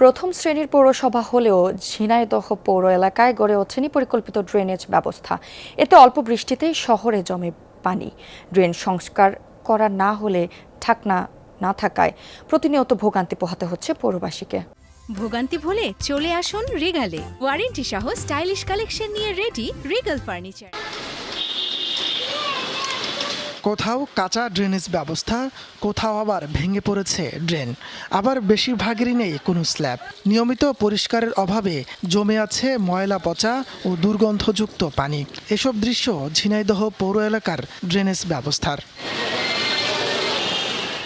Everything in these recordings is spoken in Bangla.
প্রথম শ্রেণীর পৌরসভা হলেও ঝিনাইদহ পৌর এলাকায় গড়ে ওঠেনি পরিকল্পিত ড্রেনেজ ব্যবস্থা। এতে অল্প বৃষ্টিতেই শহরে জমে পানি। ড্রেন সংস্কার করা না হলে ঢাকনা না থাকায় প্রতিনিয়ত ভোগান্তি পোহাতে হচ্ছে পৌরবাসীকে। ভোগান্তি ভুলে চলে আসুন রিগালে। ওয়ারেন্টি সহ স্টাইলিশ কালেকশন নিয়ে রেডি রিগাল ফার্নিচার। কোথাও কাঁচা ড্রেনেজ ব্যবস্থা, কোথাও আবার ভেঙে পড়েছে ড্রেন, আবার বেশিরভাগেরই নেই কোনো স্ল্যাব। নিয়মিত পরিষ্কারের অভাবে জমে আছে ময়লা পচা ও দুর্গন্ধযুক্ত পানি। এসব দৃশ্য ঝিনাইদহ পৌর এলাকার ড্রেনেজ ব্যবস্থার।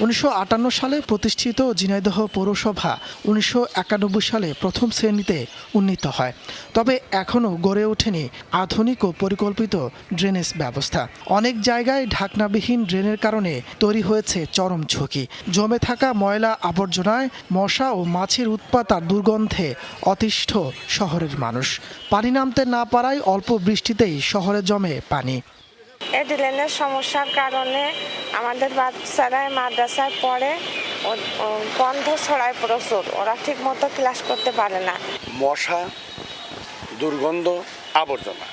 1958 সালে প্রতিষ্ঠিত ঝিনাইদহ পৌরসভা 1991 সালে প্রথম শ্রেণীতে উন্নীত হয়। তবে এখনও গড়ে ওঠেনি আধুনিক ও পরিকল্পিত ড্রেনেজ ব্যবস্থা। অনেক জায়গায় ঢাকনাবিহীন ড্রেনের কারণে তৈরি হয়েছে চরম ঝুঁকি। জমে থাকা ময়লা আবর্জনায় মশা ও মাছির উৎপাত আর দুর্গন্ধে অতিষ্ঠ শহরের মানুষ। পানি নামতে না পারায় অল্প বৃষ্টিতেই শহরে জমে পানি। এই ড্রেনের সমস্যার কারণে আমাদের বাচ্চারা মাদ্রাসায় পড়ে গন্ধ ছড়ায় প্রচুর, ওরা ঠিক মতো ক্লাস করতে পারে না। মশা, দুর্গন্ধ, আবর্জনা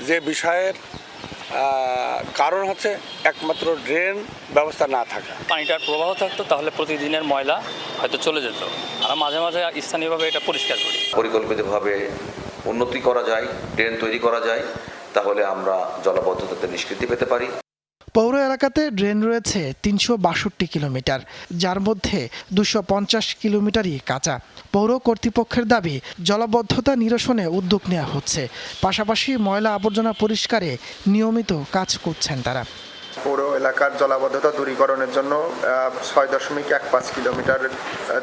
যে বিষয়ের কারণ হচ্ছে একমাত্র ড্রেন ব্যবস্থা না থাকা। পানিটার প্রবাহ থাকতো তাহলে প্রতিদিনের ময়লা হয়তো চলে যেত। আমরা মাঝে মাঝে স্থানীয়ভাবে এটা পরিষ্কার করি। পরিকল্পিতভাবে উন্নতি করা যায়, ড্রেন তৈরি করা যায়, তাহলে আমরা জলাবদ্ধতাতে নিষ্কৃতি পেতে পারি। পৌর এলাকাতে ড্রেন রয়েছে 362 কিলোমিটার, যার মধ্যে 250 কিলোমিটারই কাঁচা। পৌর কর্তৃপক্ষের দাবি জলাবদ্ধতা নিরসনে উদ্যোগ নেওয়া হচ্ছে, পাশাপাশি ময়লা আবর্জনা পরিষ্কারে নিয়মিত কাজ করছেন তারা। পৌর এলাকার জলাবদ্ধতা দূরীকরণের জন্য 6.15 কিলোমিটার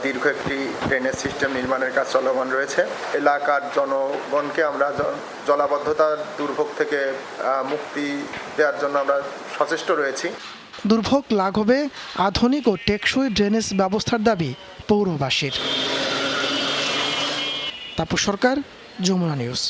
দীর্ঘ একটি ড্রেনেজ সিস্টেম নির্মাণের কাজ চলমান রয়েছে। এলাকার জনগণকে আমরা জলাবদ্ধতার দুর্ভোগ থেকে মুক্তি দেওয়ার জন্য আমরা সচেষ্ট রয়েছি। দুর্ভোগ লাঘবে আধুনিক ও টেকসই ড্রেনেজ ব্যবস্থার দাবি পৌরবাসীর। তাপস সরকার, যমুনা নিউজ।